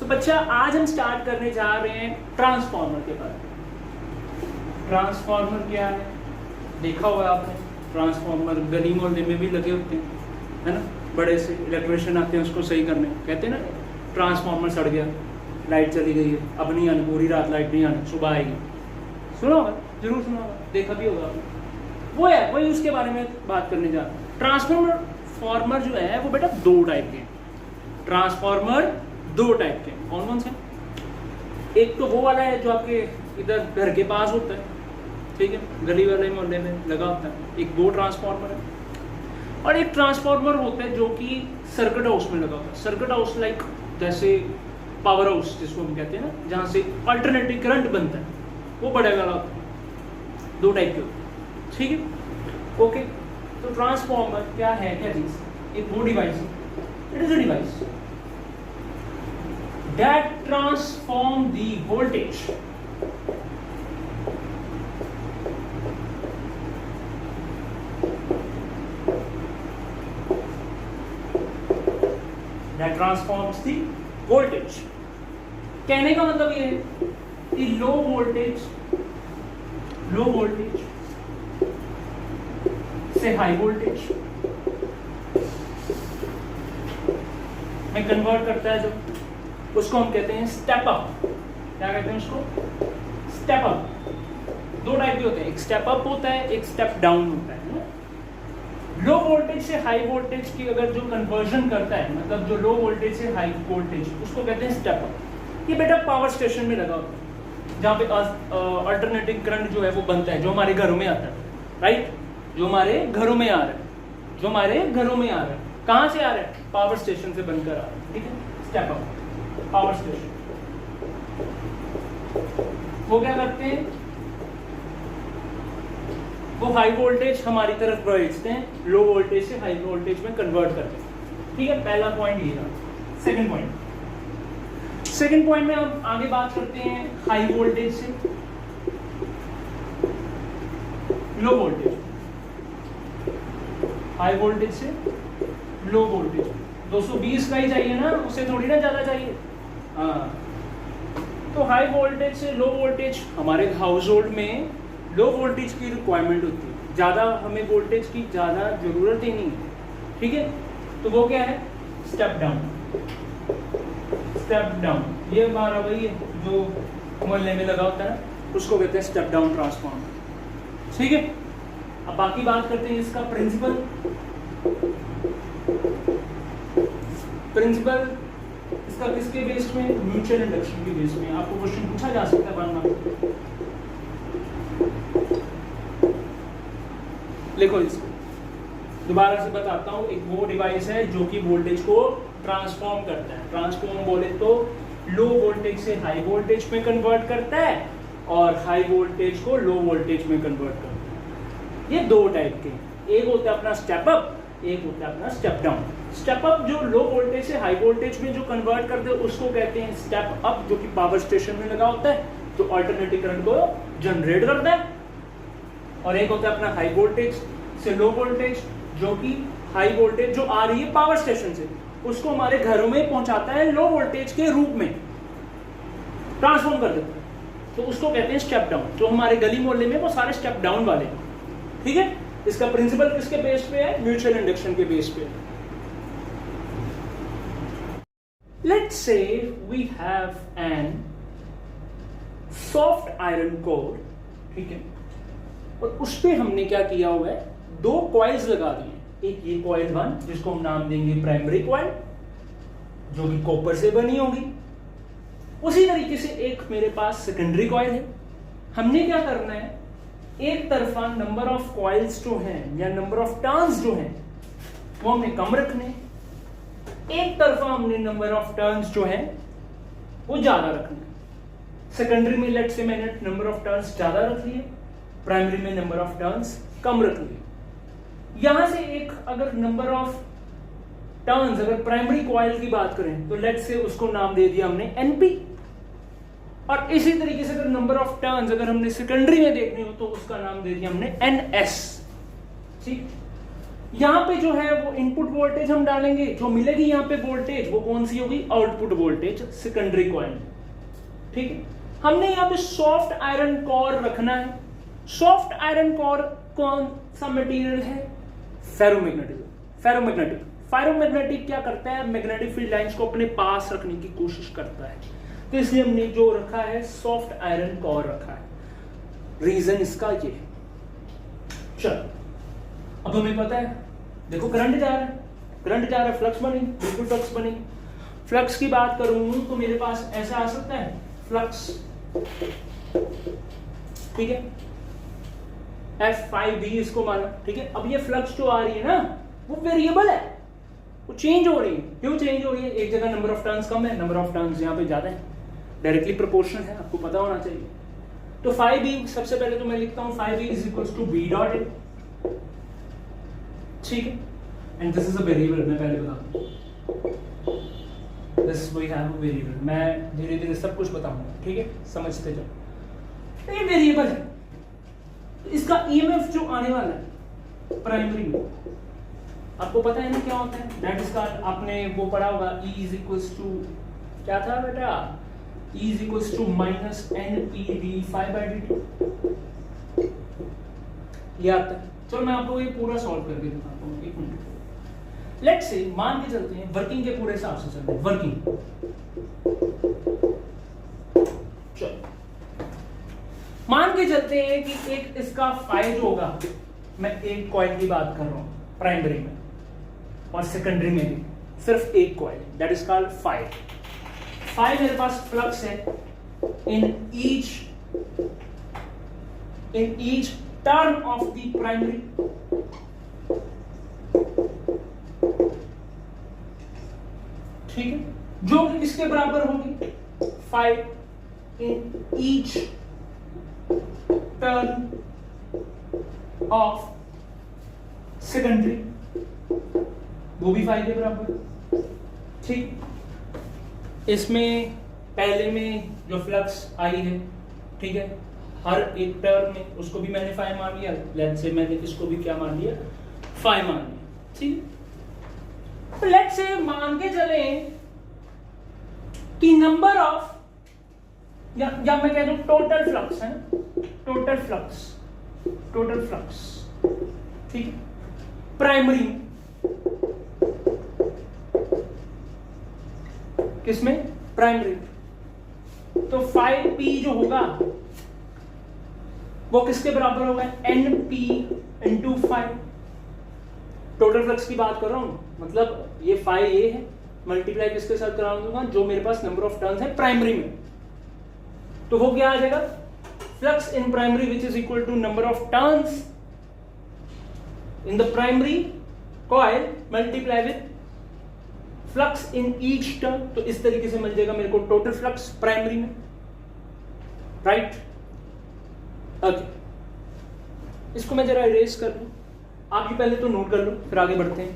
तो बच्चा आज हम स्टार्ट करने जा रहे हैं ट्रांसफार्मर के बारे में। ट्रांसफार्मर क्या है, देखा हुआ आपने, ट्रांसफार्मर गली मोहल्ले में भी लगे होते हैं, है ना, बड़े से इलेक्ट्रिशियन आते हैं उसको सही करने, कहते हैं ना ट्रांसफार्मर सड़ गया, लाइट चली गई है, अब नहीं आनी, पूरी रात लाइट नहीं आनी, सुबह आएगी। सुना होगा, जरूर सुना होगा, देखा भी होगा आपने। वो है, वही उसके बारे में बात करने जा रहे हैं। ट्रांसफार्मर जो है वो बेटा दो टाइप के हैं। ट्रांसफार्मर दो टाइप के, कौन कौन से? एक तो वो वाला है जो आपके इधर घर के पास होता है, ठीक है, गली वाले मोहल्ले में लगा होता है, एक वो ट्रांसफार्मर है। और एक ट्रांसफार्मर होता है जो कि सर्किट हाउस में लगा होता है। सर्किट हाउस लाइक जैसे पावर हाउस जिसको हम कहते हैं ना, जहाँ से अल्टरनेटिव करंट बनता है, वो बड़े वाला होता है। दो टाइप के होते हैं, ठीक है, ओके। तो ट्रांसफार्मर क्या है, क्या चीज? एक वो डिवाइस है, it is a device that transform the voltage that transforms the voltage। कहने का मतलब ये है कि लो वोल्टेज से हाई वोल्टेज में कन्वर्ट करता है, जो उसको हम कहते हैं स्टेप अप। क्या कहते हैं उसको? Step up. दो टाइप के होते हैं, एक स्टेप अप होता है, एक स्टेप डाउन होता है। लो वोल्टेज से हाई वोल्टेज की अगर जो कन्वर्जन करता है, मतलब जो लो वोल्टेज से हाई वोल्टेज, उसको कहते हैं स्टेप अप। ये बेटा पावर स्टेशन में लगा होता है, जहाँ पे अल्टरनेटिंग करंट जो है वो बनता है, जो हमारे घरों में आता है, राइट, जो हमारे घरों में आ रहा है, कहाँ से आ रहा है? पावर स्टेशन से बनकर आ रहा है, ठीक है, स्टेप अप पावर स्टेशन। वो क्या करते हैं? वो हाई वोल्टेज हमारी तरफ भेजते हैं, लो वोल्टेज से हाई वोल्टेज में कन्वर्ट करते हैं, ठीक है। पहला पॉइंट ये रहा। सेकंड पॉइंट में हम आगे बात करते हैं हाई वोल्टेज से लो वोल्टेज, हाई वोल्टेज से लो वोल्टेज। 220 का ही चाहिए ना, उससे थोड़ी ना ज्यादा चाहिए। हाँ, तो हाई वोल्टेज से लो वोल्टेज, हमारे हाउस होल्ड में लो वोल्टेज की रिक्वायरमेंट होती है, ज़्यादा हमें वोल्टेज की ज़्यादा ज़रूरत ही नहीं है, ठीक है। तो वो क्या है? Step down. ये हमारा वही है जो मोहल्ले में लगा होता है, उसको कहते हैं स्टेप डाउन ट्रांसफार्मर, ठीक है। अब बाकी बात करते हैं इसका प्रिंसिपल इसका किसके बेस में? म्यूचुअल इंडक्शन के बेस में। आपको क्वेश्चन पूछा जा सकता है 1 मार्क्स। देखो इसको दोबारा से बताता हूँ। एक वो डिवाइस है जो कि वोल्टेज को ट्रांसफॉर्म करता है। ट्रांसफॉर्म बोले तो लो वोल्टेज से हाई वोल्टेज में कन्वर्ट करता है और हाई वोल्टेज को लो वोल्टेज में कन्वर्ट करता है। ये दो टाइप के, एक होता है अपना स्टेप अप, एक होता है अपना स्टेप डाउन। स्टेप अप जो लो वोल्टेज से हाई वोल्टेज में जो कन्वर्ट करते हैं उसको कहते हैं स्टेप अप, जो कि पावर स्टेशन में लगा होता है, जो अल्टरनेटिव करंट को जनरेट करता है। और एक होता है अपना हाई वोल्टेज से लो वोल्टेज, जो कि हाई वोल्टेज जो आ रही है पावर स्टेशन से, उसको हमारे घरों में पहुंचाता है लो वोल्टेज के रूप में, ट्रांसफॉर्म कर देता है। तो उसको कहते हैं स्टेप डाउन। जो हमारे गली मोहल्ले में वो सारे स्टेप डाउन वाले, ठीक है। इसका प्रिंसिपल किसके बेस पे है? म्यूचुअल इंडक्शन के बेस पे। Let's say we have an soft iron core, ठीक है, और उस पे हमने क्या किया हुआ है? दो कॉइल्स लगा दिए। एक ये कॉइल 1 जिसको हम नाम देंगे प्राइमरी कॉइल, जो कि कॉपर से बनी होगी। उसी तरीके से एक मेरे पास सेकेंडरी कॉइल है। हमने क्या करना है? एक तरफा नंबर ऑफ कॉइल्स जो हैं या नंबर ऑफ टर्न्स जो हैं वो हमने कम रखने, एक तरफा हमने नंबर ऑफ टर्न्स जो हैं वो ज्यादा रखने। सेकेंडरी में लेट से मैंने नंबर ऑफ टर्न्स ज्यादा रख लिए, प्राइमरी में नंबर ऑफ टर्न्स कम रख लिए। यहां से एक अगर नंबर ऑफ टर्न्स अगर प्राइमरी कॉइल की बात करें तो लेट से उसको नाम दे दिया हमने एनपी, और इसी तरीके से अगर नंबर ऑफ टर्न्स अगर हमने सेकेंडरी में देखनी हो तो उसका नाम दे दिया हमने एनएस, ठीक। यहाँ पे जो है वो इनपुट वोल्टेज हम डालेंगे, जो मिलेगी यहाँ पे वोल्टेज वो कौन सी होगी, आउटपुट वोल्टेज सेकेंडरी कॉइल। ठीक है, हमने यहाँ पे सॉफ्ट आयरन कोर रखना है। सॉफ्ट आयरन कोर कौन सा मटेरियल है, फेरोमैग्नेटिक। फेरोमैग्नेटिक क्या करता है, मैग्नेटिक फील्ड लाइंस को अपने पास रखने की कोशिश करता है, तो इसलिए हमने जो रखा है सॉफ्ट आयरन कोर रखा है। रीजन इसका ये है। चलो अब हमें पता है, देखो करंट जा रहा है, फ्लक्स बनेगी, बिल्कुल फ्लक्स बनेगी। फ्लक्स की बात करूं तो मेरे पास ऐसा आ सकता है फ्लक्स, ठीक है, F5V इसको माना। ठीक है, अब ये फ्लक्स जो आ रही है ना वो वेरिएबल है, वो चेंज हो रही है। क्यों चेंज हो रही है, एक जगह नंबर ऑफ टर्न्स कम है, नंबर ऑफ टर्न्स यहाँ पे ज्यादा है, डायरेक्टली प्रोपोर्शनल है, आपको पता होना चाहिए। तो 5V सबसे पहले तो मैं लिखता हूं 5V is equals to B dot A, ठीक है, and this is a variable. मैं पहले बता दूं this we have a variable, मैं धीरे धीरे सब कुछ बताऊंगा, ठीक है, समझते जाओ। ये वेरिएबल है, इसका ईएमएफ जो आने वाला है प्राइमरी में, आपको पता है ना क्या होता है, दैट इज कॉल्ड, आपने वो पढ़ा होगा, E इज इक्वल्स टू क्या था बेटा, E is equals to minus NPd∅dt, ये आता है। चलो मैं आपको ये पूरा सॉल्व करके दिखाता हूँ, एक मिनट। लेट्स से मान के चलते हैं, वर्किंग के पूरे हिसाब से चलते हैं, वर्किंग। चलो मान के चलते हैं कि एक इसका फाई जो होगा, मैं एक कॉइल की बात कर रहा हूं प्राइमरी में और सेकेंडरी में भी, सिर्फ एक coil, that is called phi. Phi मेरे पास फ्लक्स है in each turn of the primary, ठीक है, जो किसके बराबर होगी, phi in each turn of secondary, वो भी फाइव के बराबर। ठीक, इसमें पहले में जो फ्लक्स आई है, ठीक है, हर एक टर्म में उसको भी मैंने फाइव मान लिया, लेट्स से मैंने इसको भी क्या मान लिया, फाइव मान लिया। ठीक, लेट्स से मान के चले कि नंबर ऑफ, या मैं कह दूं टोटल फ्लक्स है, टोटल फ्लक्स, ठीक है, प्राइमरी किसमें, प्राइमरी, तो 5P जो होगा वो किसके बराबर होगा, NP इंटू 5। टोटल फ्लक्स की बात कर रहा हूं, मतलब ये 5A है, मल्टीप्लाई किसके साथ करा दूंगा, जो मेरे पास नंबर ऑफ टर्न्स है प्राइमरी में, तो वो क्या आ जाएगा, flux in primary which is equal to number of turns in the primary coil multiply with flux in each turn. तो इस तरीके से मिल जाएगा मेरे को टोटल फ्लक्स प्राइमरी में, राइट। ओके, इसको मैं जरा इरेज कर लूं, आप भी पहले तो नोट कर लो, फिर आगे बढ़ते हैं।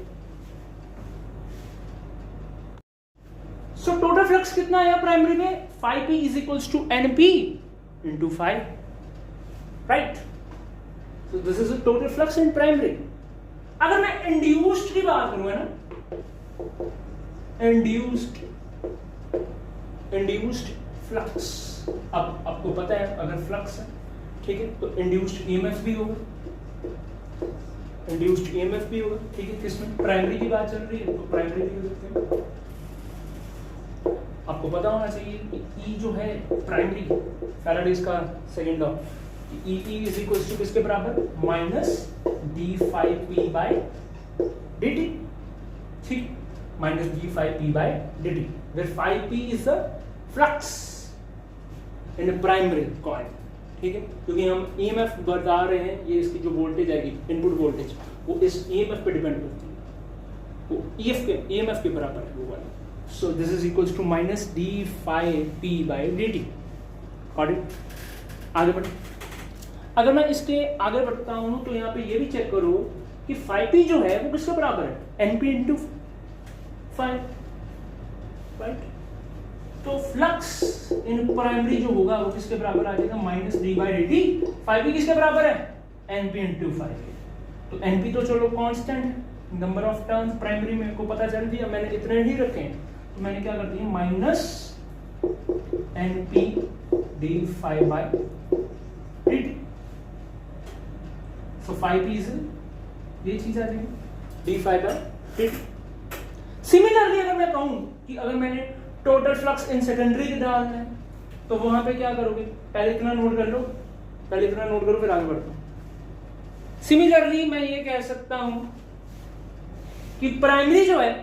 सो टोटल फ्लक्स कितना आया प्राइमरी में, 5P is equals to NP into 5, right. So this is a total flux in primary. अगर मैं इंड्यूस्ड की बात करूं, है ना, इंड्यूस्ड फ्लक्स, अब आपको पता है अगर फ्लक्स है, ठीक है, तो इंड्यूस्ड ईएमएफ भी होगा, ठीक है, किसमें, प्राइमरी की बात चल रही है, तो प्राइमरी भी हो सकते हैं। आपको पता होना चाहिए कि E जो है प्राइमरी, फैराडेज का second law, E is equal to किसके बराबर, माइनस d∅P बाय dt, ठीक, minus d∅P by dt, where 5P is the flux in a primary coil, ठीक है, क्योंकि हम EMF बता रहे हैं, ये इसकी जो वोल्टेज आएगी, इनपुट वोल्टेज, वो इस EMF पे डिपेंड करती है, वो EMF के बराबर है वो वाला। So this is equals to minus d∅P by dt, got it? आगे बढ़, अगर मैं इसके आगे बढ़ता हूं तो यहाँ पे ये भी चेक करो कि 5P जो है वो किसके बराबर है, NP इंटू 5, राइट। तो फ्लक्स इन प्राइमरी जो होगा वो किसके बराबर आ जाएगा, minus d by dt। 5P किसके बराबर है, NP इंटू 5। तो एनपी तो चलो कांस्टेंट है, नंबर ऑफ टर्न्स प्राइमरी मेरे को पता चल दिया, मैंने इतने ही रखे हैं, तो मैंने क्या कर दिया minus NP D phi by D T. So 5 P ये चीज आ जाएगी D phi by D T. Similarly अगर मैं कहूं कि अगर मैंने टोटल फ्लक्स इन सेकेंडरी के डालना है तो वहां पे क्या करोगे, पहले इतना नोट कर लो, पहले इतना नोट करो फिर आगे बढ़ो। सिमिलरली मैं ये कह सकता हूं कि प्राइमरी जो है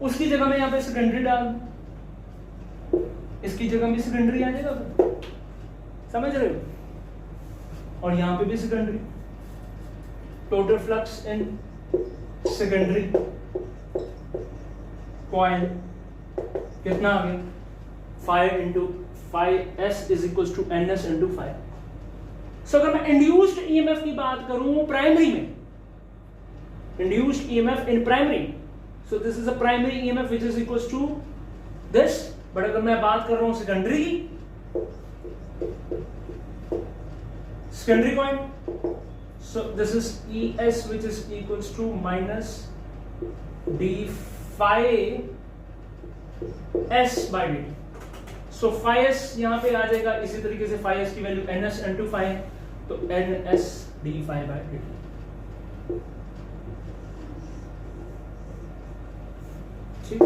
उसकी जगह में यहां पे सेकेंडरी डाल दूं, इसकी जगह में सेकेंडरी आ जाएगा, समझ रहे हो, और यहां पे भी secondary. Total flux in secondary coil कितना आ गया 5 into 5s is equal to ns into 5। So अगर मैं इंड्यूस्ड ईएमएफ की बात करूं प्राइमरी में, induced EMF in primary, so this is a primary EMF which is equal to this, but अगर मैं बात कर रहा हूं सेकेंडरी की, secondary coil, so this is ES which is equal to minus d5 s by dt। So 5s यहां पे आ जाएगा, इसी तरीके से 5s की वैल्यू ns into 5, तो ns d5 by dt। ठीक,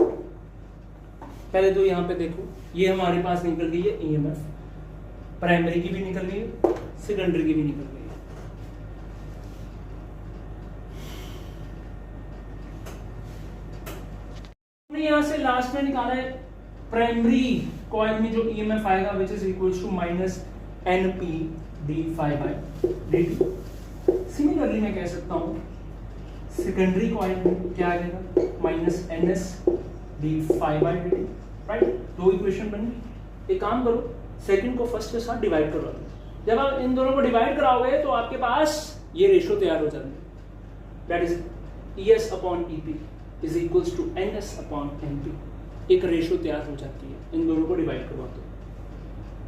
पहले तो यहां पे देखो ये हमारे पास निकल गई है ईएमएफ, प्राइमरी की भी निकल गई है, सेकेंडरी की भी निकल गई है। यहां से लास्ट में निकाला है प्राइमरी कॉइल में जो ईएमएफ आएगा which is equal to minus NP D phi by D T. Similarly मैं कह सकता हूं सेकेंडरी कॉइल में क्या आ जाएगा minus NS D phi by D T, right. दो इक्वेशन बन गई। एक काम करो, सेकंड को फर्स्ट के साथ डिवाइड करो, जब आप इन दोनों को डिवाइड कराओगे तो आपके पास ये रेशियो तैयार हो जाता है, that is ES upon EP is equals to NS upon NP। एक रेशियो तैयार हो जाती है इन दोनों को डिवाइड करवा दो।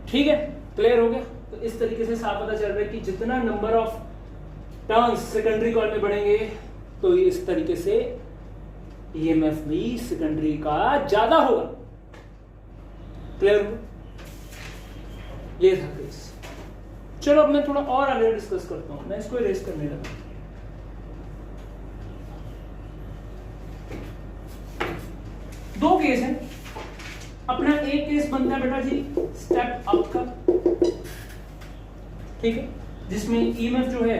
ठीक है, क्लियर हो गया। तो इस तरीके से साफ पता चल रहा है कि जितना number of turns secondary coil में बढ़ेंगे तो इस तरीके से ईएमएफ भी सेकेंडरी का ज्यादा होगा। क्लियर हो? ये था केस। चलो अब मैं थोड़ा और आगे डिस्कस करता हूं, मैं इसको इरेज करने लगा। दो केस हैं। अपना एक केस बनता है बेटा जी स्टेप अप का, ठीक है, जिसमें ईएमएफ जो है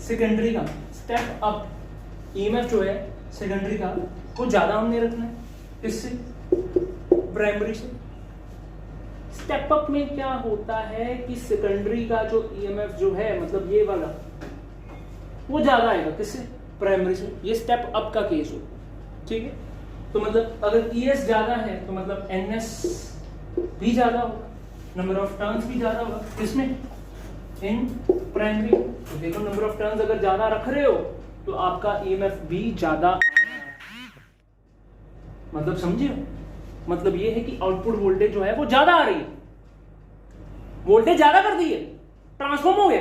सेकेंडरी का, स्टेप अप ईएमएफ जो है सेकेंडरी का वो ज्यादा हमने रखना है, इससे प्राइमरी से। स्टेप अप में क्या होता है कि सेकेंडरी का जो ईएमएफ जो है, मतलब ये वाला, वो ज्यादा आएगा किससे, प्राइमरी से। ये स्टेप अप का केस हो, ठीक है। तो मतलब अगर ES ज्यादा है तो मतलब NS भी ज्यादा होगा, नंबर ऑफ टर्न्स भी ज्यादा होगा, किसमें, इन प्राइमरी। तो देखो नंबर ऑफ टर्न्स अगर ज्यादा रख रहे हो तो आपका EMF भी ज्यादा, मतलब समझिए, मतलब ये है कि आउटपुट वोल्टेज जो है वो ज्यादा आ रही है, वोल्टेज ज्यादा कर दी है, ट्रांसफॉर्म हो गया।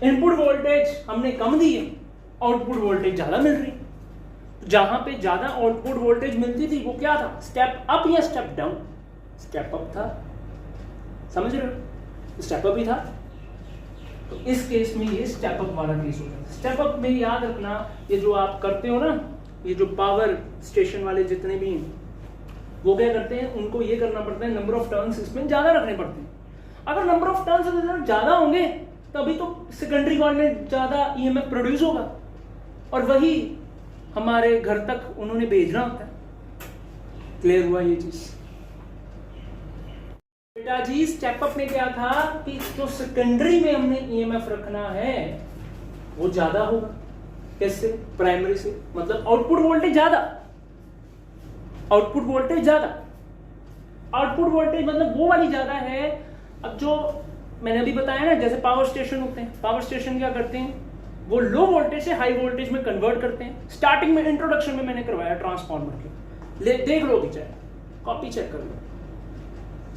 इनपुट वोल्टेज हमने कम दी है, आउटपुट वोल्टेज ज्यादा मिल रही है। जहां पे ज्यादा आउटपुट वोल्टेज मिलती थी वो क्या था, स्टेप अप या स्टेप डाउन, स्टेप अप था, समझ रहे हो, स्टेप अप ही था। तो इस केस में ये स्टेप अप वाला केस होता है। स्टेप अप में याद रखना, ये जो आप करते हो ना, ये जो पावर स्टेशन वाले जितने भी हैं वो क्या करते हैं, उनको ये करना पड़ता है, नंबर ऑफ टर्न्स इसमें ज्यादा रखने पड़ते हैं। अगर नंबर ऑफ टर्न्स ज्यादा होंगे तभी तो सेकेंडरी कॉइल में ज्यादा ईएमएफ प्रोड्यूस होगा, और वही हमारे घर तक उन्होंने भेजना होता है। क्लियर हुआ ये चीज बेटा जी। स्टेप अप में क्या था कि जो सेकेंडरी में हमने ईएमएफ रखना है वो ज्यादा होगा, कैसे, प्राइमरी से, मतलब आउटपुट वोल्टेज ज्यादा, आउटपुट वोल्टेज ज्यादा, आउटपुट वोल्टेज मतलब वो वाली ज्यादा है। अब जो मैंने अभी बताया ना, जैसे पावर स्टेशन होते हैं, पावर स्टेशन क्या करते हैं, वो लो वोल्टेज से हाई वोल्टेज में कन्वर्ट करते हैं। स्टार्टिंग में इंट्रोडक्शन में मैंने करवाया ट्रांसफार्मर के, देख लो चाहे कॉपी चेक कर लो,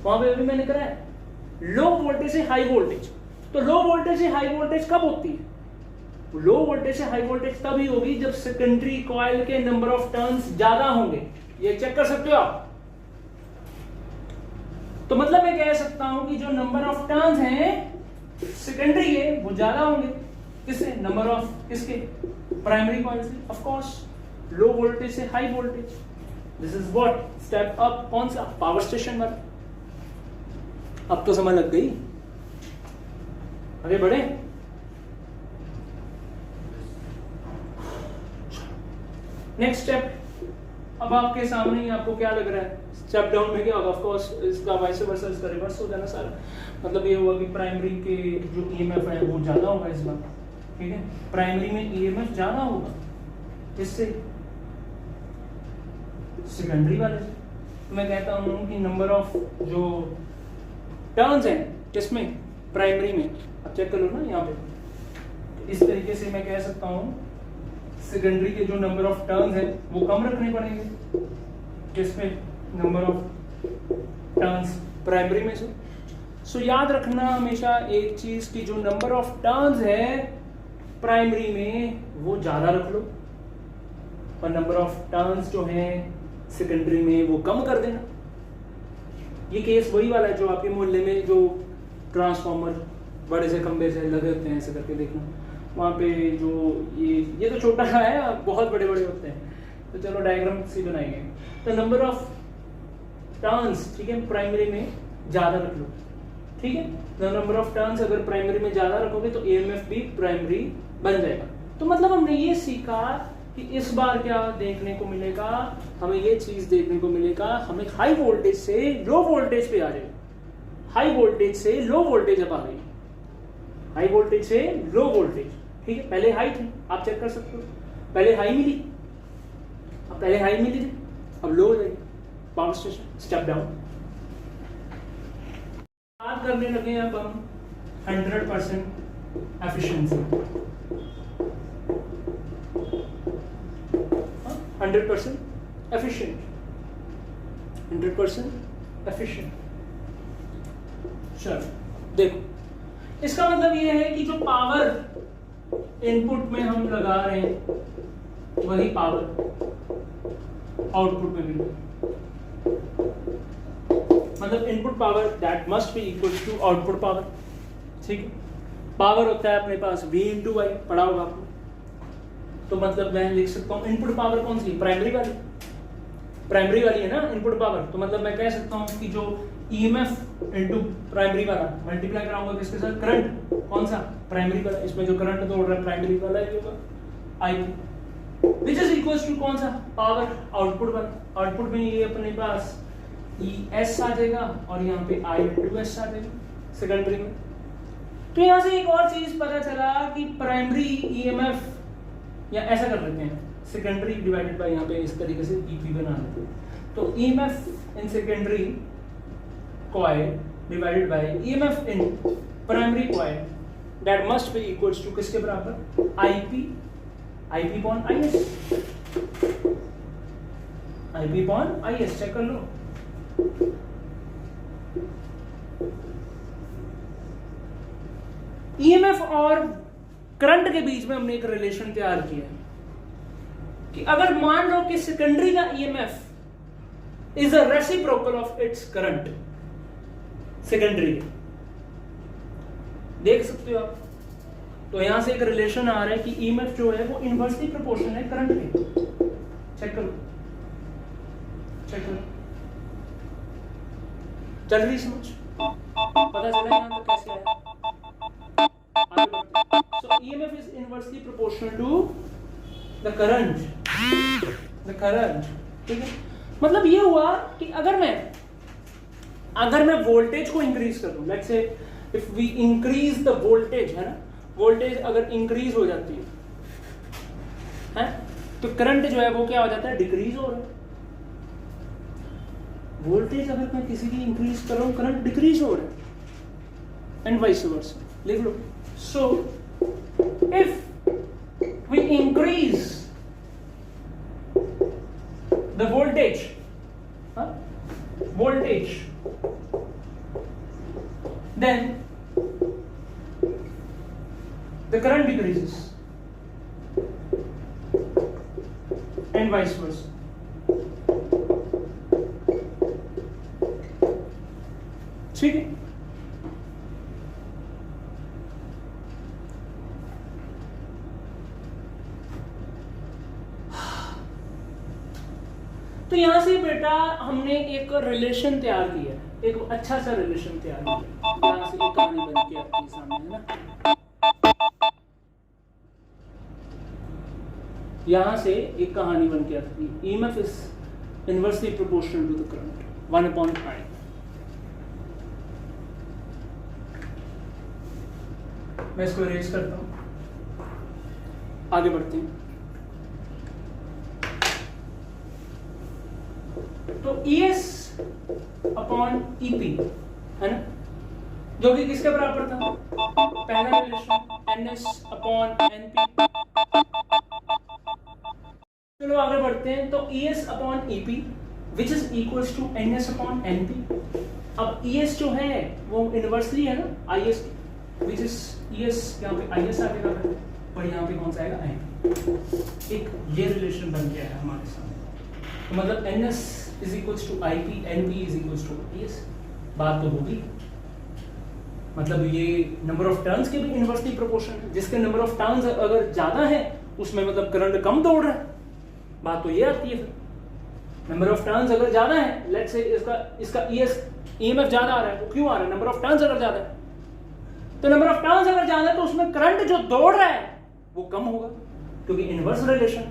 वहां पे भी मैंने कराया लो वोल्टेज से हाई वोल्टेज। तो लो वोल्टेज से हाई वोल्टेज कब होती है, लो वोल्टेज से हाई वोल्टेज तभी होगी जब सेकेंडरी कॉइल के नंबर ऑफ टर्न्स ज्यादा होंगे। ये चेक कर सकते हो आप। तो मतलब मैं कह सकता हूं कि जो नंबर ऑफ टर्न्स हैं सेकेंडरी के वो ज्यादा होंगे। किससे? नंबर ऑफ किसके? प्राइमरी कॉइल से। ऑफ कोर्स लो वोल्टेज से high voltage. This is what step up. कौन सा? पावर स्टेशन वाला। अब तो समझ लग गई। आगे बढ़े। नेक्स्ट स्टेप अब आपके सामने ही। आपको क्या लग रहा है स्टेप डाउन में क्या होगा? ऑफ कोर्स इसका वाइस वर्सा, इसका रिवर्स हो जाना सारा। मतलब ये हुआ कि प्राइमरी के जो ईएमएफ है वो ज्यादा होगा इस बार। ठीक है, प्राइमरी में ईएमएफ ज्यादा होगा इससे सेकेंडरी वाले से। तो मैं कहता हूं कि नंबर ऑफ जो टर्न्स हैं किसमें? प्राइमरी में। अब चेक कर लो ना यहाँ पे। इस तरीके से मैं कह सकता हूं सेकेंडरी के जो नंबर ऑफ टर्न्स हैं वो कम रखने पड़ेंगे। किसमें? नंबर ऑफ टर्न्स प्राइमरी में से। सो याद रखना हमेशा एक चीज की जो नंबर ऑफ टर्न्स है प्राइमरी में वो ज्यादा रख लो और नंबर ऑफ टर्न्स जो है सेकेंडरी में वो कम कर देना। ये केस वही वाला है जो आपके मोहल्ले में जो ट्रांसफार्मर बड़े से खंबे से लगे होते हैं, ऐसे करके देखना वहाँ पे जो ये तो छोटा है, बहुत बड़े बड़े होते हैं। तो चलो डायग्राम से बनाएंगे। तो नंबर ऑफ टर्न्स, ठीक है, प्राइमरी में ज्यादा रख लो। ठीक है, तो नंबर ऑफ टर्न्स अगर प्राइमरी में ज्यादा रखोगे तो ईएमएफ भी प्राइमरी बन जाएगा। तो मतलब हमने ये सीखा कि इस बार क्या देखने को मिलेगा, हमें ये चीज देखने को मिलेगा, हमें हाई वोल्टेज से लो वोल्टेज पे आ जाएगा। हाई वोल्टेज से लो वोल्टेज अब आ गई। हाई वोल्टेज से लो वोल्टेज। ठीक है, पहले हाई थी, आप चेक कर सकते हो। पहले हाई मिली, अब पहले हाई मिली थी, अब लो हो जाएगी। Power station step down. बात करने लगे अब हम 100% एफिशिएंसी। 100% एफिशिएंट। 100% एफिशिएंट। चलो देखो, इसका मतलब ये है कि जो पावर इनपुट में हम लगा रहे हैं वही पावर आउटपुट में भी। मतलब input power that must be equal to output power. ठीक है, पावर होता है अपने पास V × I, पढ़ा होगा आपको। तो मतलब मैं लिख सकता हूँ इनपुट पावर कौन सी? प्राइमरी वाली। प्राइमरी वाली है ना इनपुट पावर। तो मतलब मैं कह सकता हूँ कि जो ईएमएफ इनटू प्राइमरी वाला मल्टीप्लाई कराऊंगा किसके साथ? करंट। कौन सा? प्राइमरी वाला। इसमें जो करंट दौड़ रहा है प्राइमरी वाला ही होगा, IP, which is equals to कौन सा? पावर आउटपुट वाला। आउटपुट में ये अपने पास ES आ जाएगा और यहाँ पे I × S आ जाएगा सेकेंडरी में। तो यहाँ से एक और चीज पता चला कि प्राइमरी ईएमएफ, या ऐसा कर लेते हैं, सेकेंडरी डिवाइडेड बाय यहाँ पे इस तरीके से EP बना लेते हैं। तो EMF in secondary coil divided by EMF in primary coil that must be equals to किसके बराबर? IP upon IS। IP upon IS check कर लो। EMF और करंट के बीच में हमने एक रिलेशन तैयार किया है कि अगर मान लो कि सेकेंडरी का EMF is a reciprocal of its current, secondary देख सकते हो आप। तो यहां से एक रिलेशन आ रहा है कि EMF जो है वो इनवर्सली प्रोपोर्शनल है करंट के। चेक करो, चेक करो, चल रही समझ? पता चला यहां तक कैसे आया? So EMF is inversely proportional to the current. The current. ठीक है, मतलब ये हुआ कि अगर मैं वोल्टेज को इंक्रीज कर दूं, let's say if we increase the voltage, है ना, वोल्टेज अगर इंक्रीज हो जाती है तो करंट जो है वो क्या हो जाता है? डिक्रीज हो रहा है। वोल्टेज अगर मैं किसी की इंक्रीज कर रहा हूं, करंट डिक्रीज हो रहा है, एंड वाइस वर्सा। लिख लो। So, if we increase the voltage, then the current decreases. And vice versa. ठीक है, तो यहां से बेटा हमने एक रिलेशन तैयार किया, एक अच्छा सा रिलेशन तैयार किया। यहां से एक कहानी बन के आपके सामने है ना, यहां से एक कहानी बन के आती है। EMF is inversely proportional to the current 1/I। मैं इसको इरेज करता हूं, आगे बढ़ते हैं। तो ES अपॉन EP है ना, जो कि किसके बराबर था, पहला रिलेशन NS अपॉन NP। चलो आगे बढ़ते हैं। तो ES upon EP which is equals to NS upon NP। अब ES जो है वो इनवर्सली है ना IS, विच इज ES, यहाँ पे IS आ गया और यहाँ पे कौन सा आएगा NP। एक ये रिलेशन बन गया है हमारे सामने। तो मतलब NS is equals to IP, NP is equals to ES। बात तो होगी, मतलब ये नंबर ऑफ टर्न्स के भी इनवर्सली प्रोपोर्शन है। जिसके नंबर ऑफ टर्न्स अगर ज्यादा है उसमें मतलब करंट कम दौड़ रहा है, बात तो ये आती है। फिर नंबर ऑफ टर्न्स अगर ज्यादा है, लेट्स से इसका EMF ज्यादा आ रहा है, वो क्यों आ रहा है, नंबर ऑफ टर्न्स अगर ज्यादा है। तो नंबर ऑफ टर्न्स अगर ज्यादा है तो उसमें करंट जो दौड़ रहा है वो कम होगा, क्योंकि इनवर्स रिलेशन।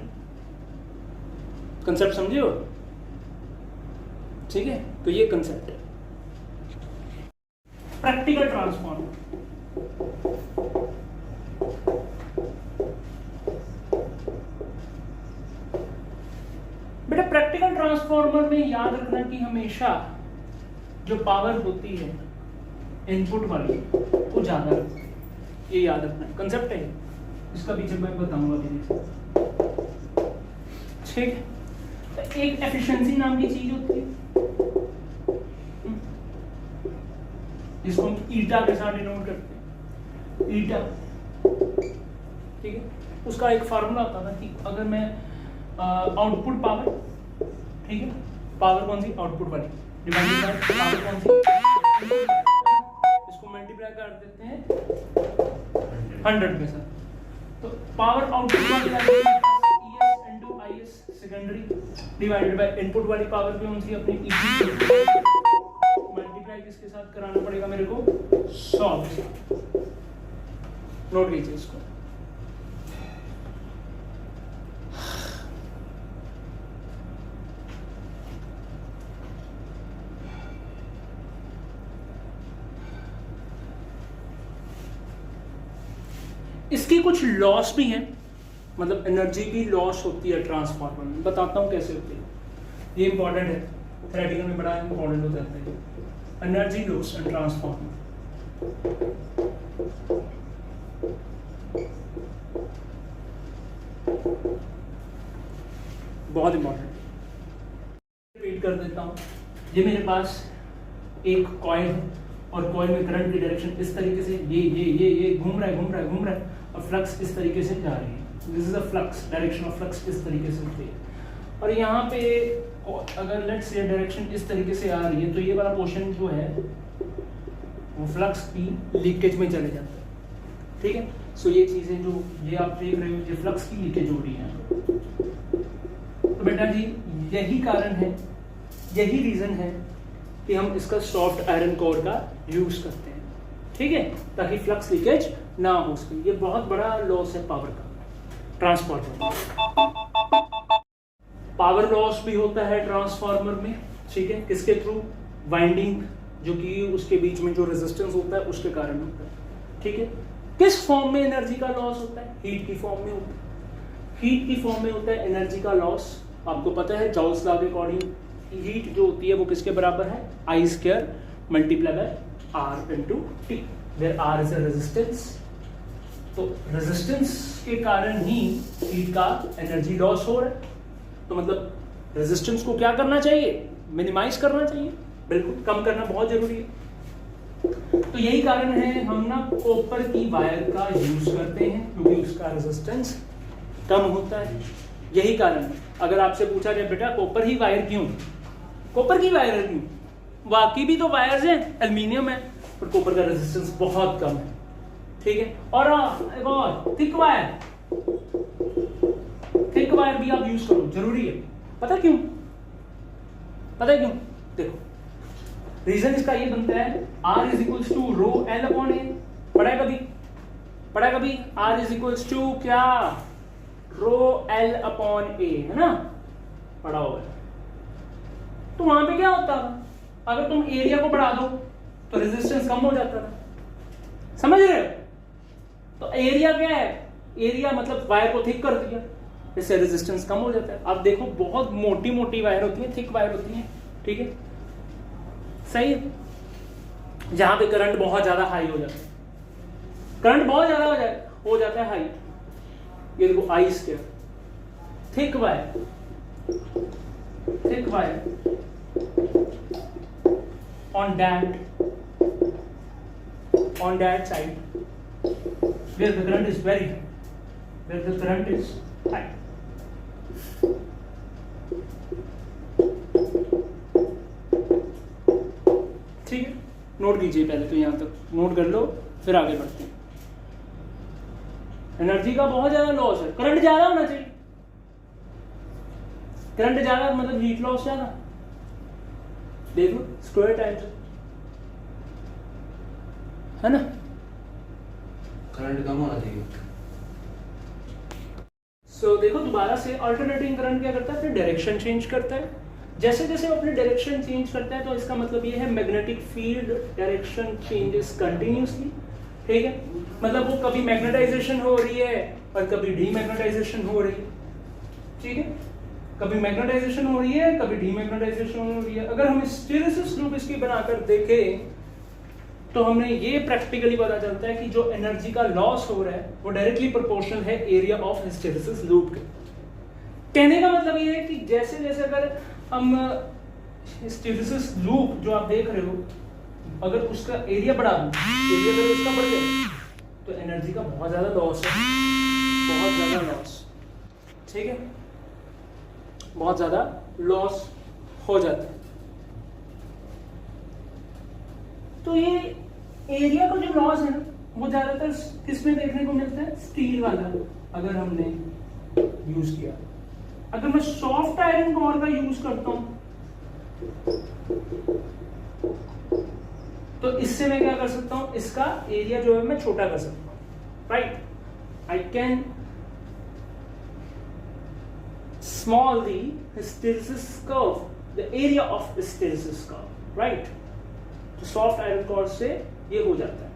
कंसेप्ट समझे हो? ठीक है, तो ये कंसेप्ट है प्रैक्टिकल ट्रांसफॉर्मर। बेटा प्रैक्टिकल ट्रांसफॉर्मर में याद रखना कि हमेशा जो पावर होती है इनपुट वाली वो ज्यादा रहती है, ये याद रखना है, कंसेप्ट है इसका पीछे मैं बताऊंगा धीरे। ठीक है, तो एक एफिशिएंसी नाम की चीज होती है जिसको हम ईटा के साथ डिनोट करते हैं, ईटा। ठीक है, उसका एक फार्मूला आता था कि अगर मैं आउटपुट पावर, ठीक है, पावर कौन सी, आउटपुट वाली, डिवाइडेड बाय पावर कौन सी, इसको मल्टीप्लाई कर देते हैं 100 के साथ। तो पावर आउटपुट वाली ES into IS secondary divided by input वाली पावर कौन सी, अपनी EP, मल्टीप्लाई किसके साथ कराना पड़ेगा मेरे को, 100 के साथ। नोट कीजिए इसको। इसकी कुछ लॉस भी हैं, मतलब एनर्जी भी लॉस होती है ट्रांसफार्मर में। बताता हूँ कैसे होती है, ये इंपॉर्टेंट है, थ्योरेटिकल में बड़ा इंपॉर्टेंट हो जाता है एनर्जी लॉस इन ट्रांसफार्मर। बहुत इंपॉर्टेंट, रिपीट कर देता हूँ। ये मेरे पास एक कॉइल है और कॉइल में करंट की डायरेक्शन इस तरीके से ये घूम रहा है और फ्लक्स इस तरीके से जा रही है। This is a flux, direction of flux इस तरीके से होती है। और यहाँ पे अगर लेट्स से डायरेक्शन इस तरीके से आ रही है तो ये वाला पोर्शन जो है वो फ्लक्स की लीकेज में चले जाता है। ठीक है, सो ये चीजें जो ये आप देख रहे हो ये फ्लक्स की लीकेज हो रही है। तो बेटा जी यही कारण है, यही रीजन है कि हम इसका सॉफ्ट आयरन कोर का यूज करते हैं। ठीक है, ताकि फ्लक्स लीकेज ना हो सके। ये बहुत बड़ा लॉस है पावर का ट्रांसफार्मर। पावर लॉस भी होता है ट्रांसफार्मर में। ठीक है, किसके थ्रू, वाइंडिंग जो कि उसके बीच में जो रेजिस्टेंस होता है उसके कारण होता है। ठीक है, किस फॉर्म में एनर्जी का लॉस होता है, हीट की फॉर्म में होता है। हीट की फॉर्म में होता है एनर्जी का लॉस। आपको पता है जॉल्स लॉ के अकॉर्डिंग हीट जो होती है वो किसके बराबर है, I square multiply by R into T, where R is a resistance. तो रेजिस्टेंस के कारण ही हीट का एनर्जी लॉस हो रहा है। तो मतलब रेजिस्टेंस को क्या करना चाहिए, मिनिमाइज करना चाहिए, बिल्कुल कम करना बहुत जरूरी है। तो यही कारण है हम ना कॉपर की वायर का यूज करते हैं क्योंकि उसका रेजिस्टेंस कम होता है। यही कारण है। अगर आपसे पूछा जाए बेटा कॉपर ही वायर क्यों, कॉपर की वायर क्यों, बाकी भी तो वायर्स हैं, एल्यूमिनियम है, पर कॉपर का रेजिस्टेंस बहुत कम है, ठीक है। और एक और थिक वायर, थिक वायर भी आप यूज करो, जरूरी है। पता क्यों, पता है क्यों? देखो रीजन इसका ये बनता है, R is equals to rho L upon A. पढ़ा है कभी, पढ़ा है कभी? R इज इक्वल्स टू क्या, रो एल अपॉन ए, है ना, पढ़ा होगा। तो वहां पे क्या होता है, अगर तुम एरिया को बढ़ा दो तो रेजिस्टेंस कम हो जाता था, समझ रहे हो? तो एरिया क्या है, एरिया मतलब वायर को थिक कर दिया, इससे रेजिस्टेंस कम हो जाता है। अब देखो बहुत मोटी मोटी वायर होती है, थिक वायर होती है, ठीक है, सही है, जहां पे करंट बहुत ज्यादा हाई हो जाता है, करंट बहुत ज्यादा हो जाता है हाई। ये देखो I square, thick wire, thick wire on that side where the current is very high, where the current is high. ठीक है, नोट कीजिए पहले तो, यहां तक नोट कर लो, फिर आगे बढ़ते हैं। एनर्जी का बहुत ज्यादा लॉस है, करंट ज्यादा होना चाहिए, करंट ज्यादा मतलब हीट लॉस ज्यादा। देखो स्क्वायर टाइम्स है ना, करंट कम होना चाहिए। सो देखो दोबारा से अल्टरनेटिंग करंट क्या करता है, अपनी डायरेक्शन चेंज करता है। जैसे जैसे वो अपनी डायरेक्शन चेंज करता है तो इसका मतलब ये है magnetic field direction changes continuously, ठीक है। मतलब वो कभी मैग्नेटाइजेशन हो रही है और कभी डीमैग्नेटाइजेशन हो रही है, ठीक है, कभी मैग्नेटाइजेशन हो रही है, कभी डीमैग्नेटाइजेशन हो रही है। अगर हम हिस्टैरिसीस लूप इसकी बनाकर देखें तो हमें ये प्रैक्टिकली पता चलता है कि जो एनर्जी का लॉस हो रहा है वो डायरेक्टली प्रोपोर्शनल है एरिया ऑफ हिस्टैरिसीस लूप के। कहने का मतलब ये है कि जैसे जैसे अगर हम हिस्टैरिसीस लूप जो आप देख रहे हो, अगर उसका एरिया बढ़ा दूं, एरिया अगर उसका बढ़ जाए तो एनर्जी का बहुत ज्यादा लॉस है, बहुत ज्यादा लॉस, ठीक है, बहुत ज्यादा लॉस हो जाता है। तो ये एरिया का जो लॉस है ना वो ज्यादातर किसमें देखने को मिलता है, स्टील वाला अगर हमने यूज किया। अगर मैं सॉफ्ट आयरन कोर का यूज करता हूं तो इससे मैं क्या कर सकता हूं, इसका एरिया जो है मैं छोटा कर सकता हूं, right. I can small the hysteresis curve, the area of hysteresis curve, right? तो सॉफ्ट आयरन कोर से ये हो जाता है।